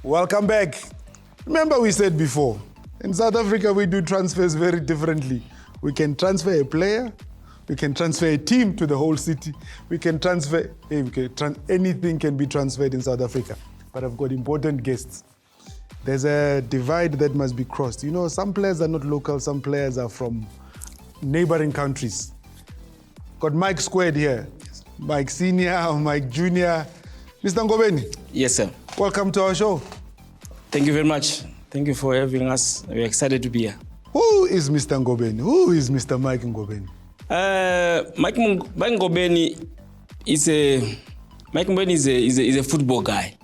Welcome back. Remember we said before, in South Africa we do transfers very differently. We can transfer a player, we can transfer a team to the whole city, we can transfer, anything can be transferred in South Africa. But I've got important guests. There's a divide that must be crossed. You know, some players are not local, some players are from neighboring countries. Got Mike Squared here. Yes. Mike Senior, Mike Junior. Mr. Ngobeni. Yes, sir. Welcome to our show. Thank you very much. Thank you for having us. We're excited to be here. Who is Mr. Ngobeni? Who is Mr. Mike Ngobeni? Mike Ngobeni is a football guy.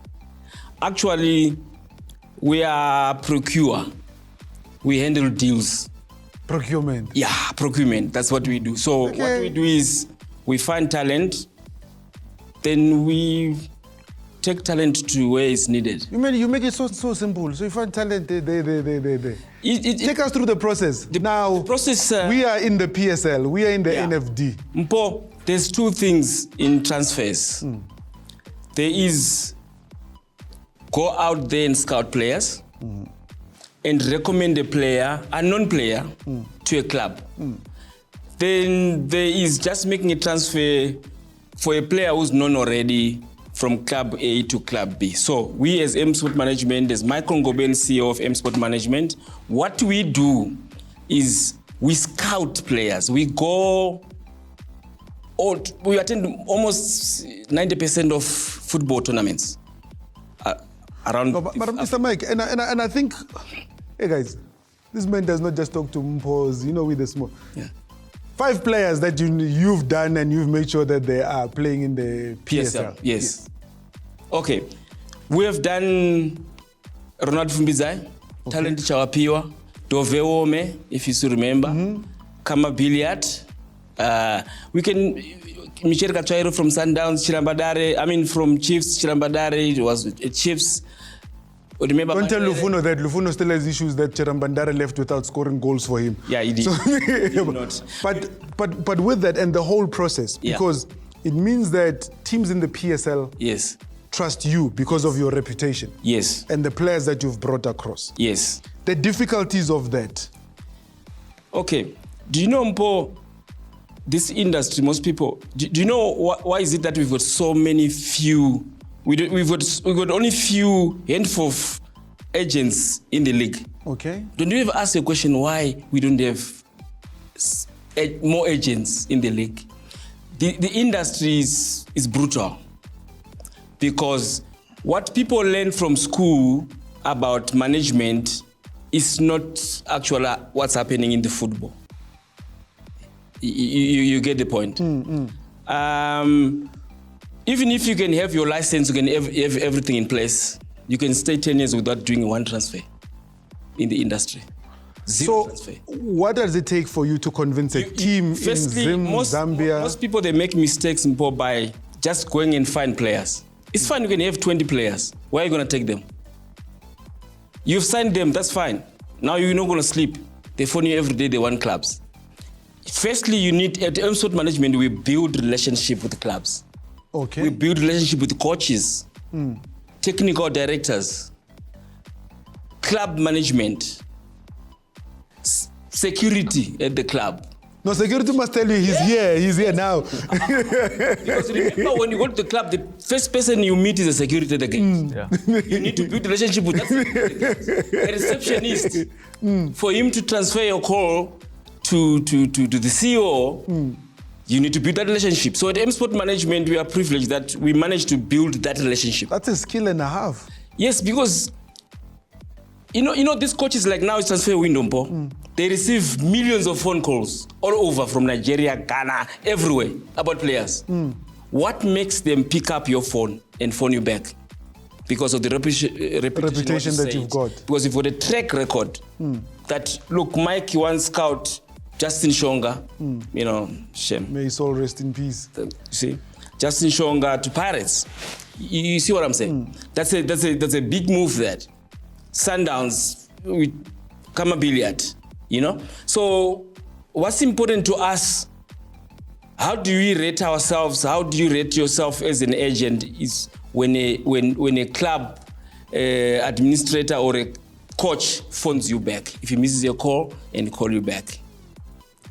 Actually, we are procure. We handle deals. Procurement. Yeah, procurement. That's what we do. So what we do is we find talent, then we take talent to where it's needed. You make it so simple. So you find talent there. Take us through the process. The process. We are in the PSL. We are in the NFD. Mpho, there's two things in transfers. There is go out there and scout players and recommend a player, a non-player, to a club. Then there is just making a transfer for a player who's known already from Club A to Club B. So we as Msport Management, as Michael Ngobeni, CEO of Msport Management, what we do is we scout players. We attend almost 90% of football tournaments around. No, but Mr. Mike, and I think, hey guys, this man does not just talk to Mphos, with the small. Yeah. 5 players that you've done and you've made sure that they are playing in the PSL. Yes. Okay. We have done Ronald Fumbizai, Talent Chawapiwa, Dovewome, if you still remember, Khama Billiat. We can Michel Kachairo from Sundowns, from Chiefs, Chirambadare, it was Chiefs. Remember, don't tell Lufuno that Lufuno still has issues that Chirambandare left without scoring goals for him. Yeah, he did. He did not. But with that and the whole process, because it means that teams in the PSL trust you because of your reputation. Yes. And the players that you've brought across. Yes. The difficulties of that. Okay. Do you know, Mpho, this industry, most people, do you know why is it that we've got so many few, we've got only few handful of agents in the league? Okay. Don't you ever ask the question why we don't have more agents in the league? The industry is brutal because what people learn from school about management is not actually what's happening in the football. You get the point. Even if you can have your license, you can have everything in place, you can stay 10 years without doing one transfer in the industry. Zero transfer. What does it take for you to convince a team in Zambia? Most people, they make mistakes by just going and find players. It's fine, you can have 20 players. Where are you going to take them? You've signed them, that's fine. Now you're not going to sleep. They phone you every day, they want clubs. Firstly, you need, at Msport Management, we build relationship with the clubs. Okay. We build relationship with the coaches, technical directors, club management, security at the club. No, security must tell you he's here now. Because remember, when you go to the club, the first person you meet is the security at the gate. You need to build a relationship with that security. A receptionist. For him to transfer your call to the CEO, you need to build that relationship. So at Msport Management, we are privileged that we managed to build that relationship. That's a skill and a half. Yes, because you know these coaches, like now it's transfer window, Mpho. They receive millions of phone calls all over from Nigeria, Ghana, everywhere about players. What makes them pick up your phone and phone you back? Because of the reputation that you've got. Because you've got a track record that, look, Mike, you once scout Justin Shonga, shame. May his soul rest in peace. You see, Justin Shonga to Pirates. You see what I'm saying? That's a big move there. Sundowns with Khama Billiat, So what's important to us, how do we rate ourselves? How do you rate yourself as an agent is when a club administrator or a coach phones you back. If he misses your call and call you back,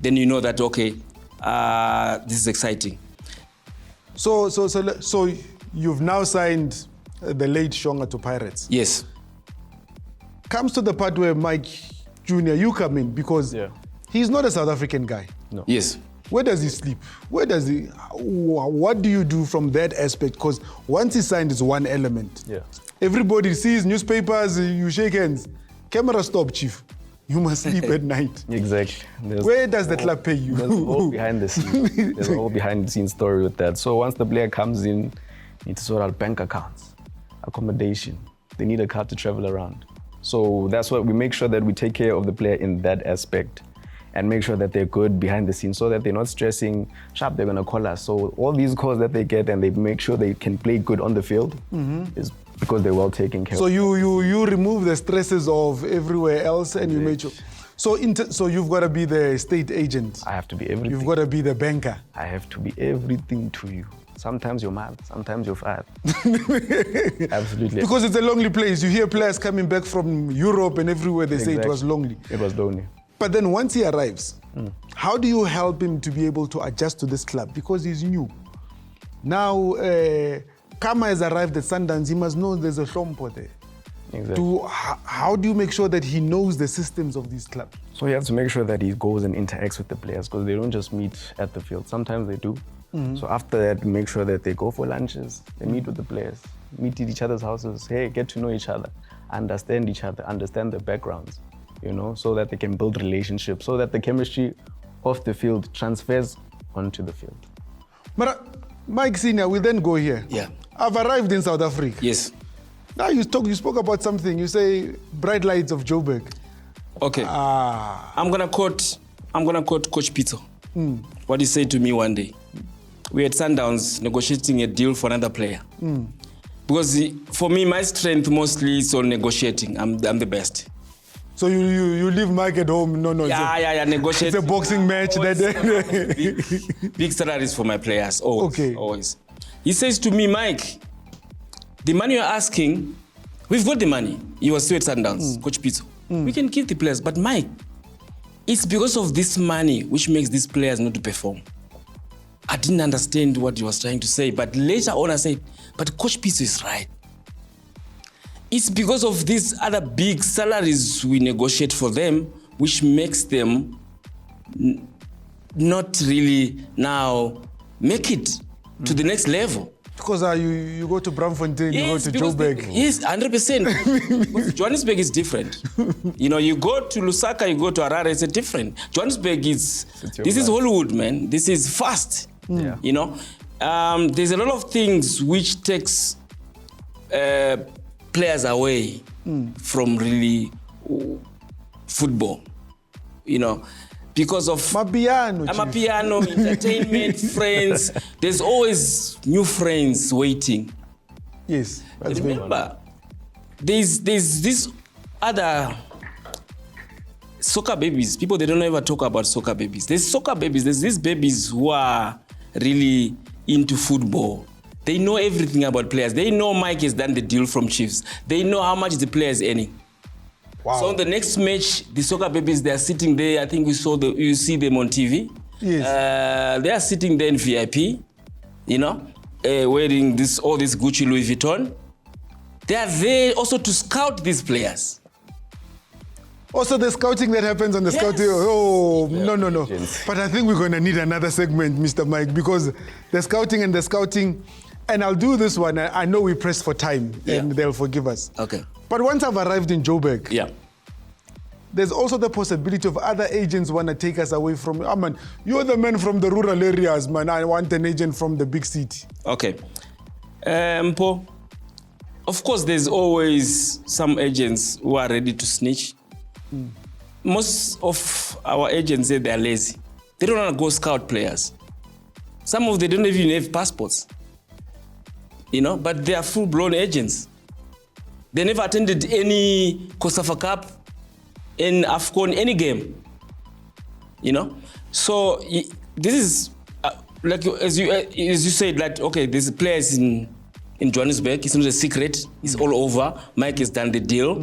then you know that, okay, this is exciting. So you've now signed the late Shonga to Pirates. Yes. Comes to the part where Mike Jr., you come in because he's not a South African guy. No. Yes. Where does he sleep? What do you do from that aspect? Because once he signed, it's one element. Yeah. Everybody sees newspapers, you shake hands. Camera stop, chief. You must sleep at night. Exactly. Where does the club pay you? There's all behind the scenes. There's a whole behind the scenes story with that. So once the player comes in, you need to sort out bank accounts, accommodation. They need a car to travel around. So that's what we make sure that we take care of the player in that aspect and make sure that they're good behind the scenes so that they're not stressing, sharp, they're gonna call us. So all these calls that they get and they make sure they can play good on the field is because they're well taken care of. So you remove the stresses of everywhere else and you make sure. So you've got to be the state agent. I have to be everything. You've got to be the banker. I have to be everything to you. Sometimes you're mad, sometimes you're fired. Absolutely. Because it's a lonely place. You hear players coming back from Europe and everywhere they say it was lonely. It was lonely. But then once he arrives, how do you help him to be able to adjust to this club? Because he's new. Now, Khama has arrived at Sundowns. He must know there's a Mpho there. Exactly. How do you make sure that he knows the systems of these clubs? So you have to make sure that he goes and interacts with the players because they don't just meet at the field. Sometimes they do. So after that, make sure that they go for lunches, they meet with the players, meet at each other's houses, hey, get to know each other, understand each other, understand their backgrounds, you know, so that they can build relationships, so that the chemistry off the field transfers onto the field. But Mike Senior, we then go here. Yeah. I've arrived in South Africa. Yes. Now you spoke about something. You say bright lights of Joburg. Okay. I'm gonna quote Coach Peter. What he said to me one day. We had Sundowns negotiating a deal for another player. Because for me, my strength mostly is on negotiating. I'm the best. So you leave Mike at home? No. Yeah, negotiate. It's a boxing match. Big salaries for my players, always. Okay. Always. He says to me, Mike, the money you're asking, we've got the money. He was still at Sundowns, Coach Peter. We can give the players, but Mike, it's because of this money which makes these players not to perform. I didn't understand what he was trying to say, but later on I said, but Coach Peter is right. It's because of these other big salaries we negotiate for them, which makes them not really now make it to the next level. Because you go to Braamfontein, Yes, you go to Joburg. Yes, 100%. Johannesburg is different. You know, you go to Lusaka, you go to Harare, it's a different. Johannesburg is, this is Hollywood, man. This is fast. Yeah. You know, there's a lot of things which takes players away from really football. You know, because of Mapiano, entertainment, friends. There's always new friends waiting. Yes, that's Remember, there's this other soccer babies. People, they don't ever talk about soccer babies. There's soccer babies. There's these babies who are really into football. They know everything about players. They know Mike has done the deal from Chiefs. They know how much the player is earning. Wow. So on the next match, the soccer babies, they are sitting there. I think you see them on TV. Yes. They are sitting there in VIP, you know, wearing all this Gucci Louis Vuitton. They are there also to scout these players. Also, the scouting that happens on the scouting. Oh, no. But I think we're going to need another segment, Mr. Mike, because the scouting, and I'll do this one. I know we press for time, and they'll forgive us. Okay. But once I've arrived in Joburg, there's also the possibility of other agents want to take us away from, man, you're the man from the rural areas, man. I want an agent from the big city. Okay. Mpho, of course, there's always some agents who are ready to snitch. Most of our agents say they're lazy. They don't want to go scout players. Some of them don't even have passports. You know, but they are full-blown agents. They never attended any COSAFA Cup, in AFCON, any game. You know? So this is, like as you said, like, okay, there's players in in Johannesburg. It's not a secret. It's all over. Mike has done the deal.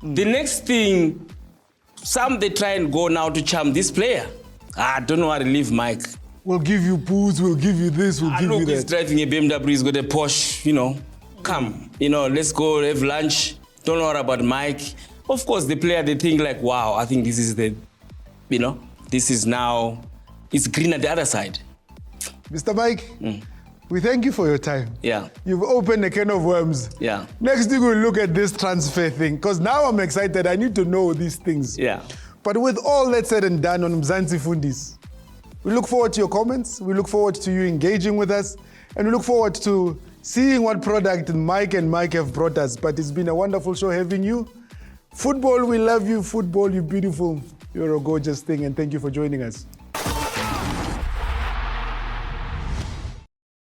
The next thing, some they try and go now to charm this player. I don't know how to leave Mike. We'll give you booze, we'll give you this, we'll give you He's that. driving a BMW, he's got a Porsche, come, let's go have lunch. Don't worry about Mike. Of course, the player, they think like, wow, I think this is this is now, it's green at the other side. Mr. Mike, we thank you for your time. Yeah. You've opened a can of worms. Yeah. Next week we'll look at this transfer thing, because now I'm excited. I need to know these things. Yeah. But with all that said and done on Mzansi Fundis, we look forward to your comments. We look forward to you engaging with us. And we look forward to seeing what product Mike and Mike have brought us. But it's been a wonderful show having you. Football, we love you. Football, you're beautiful. You're a gorgeous thing. And thank you for joining us.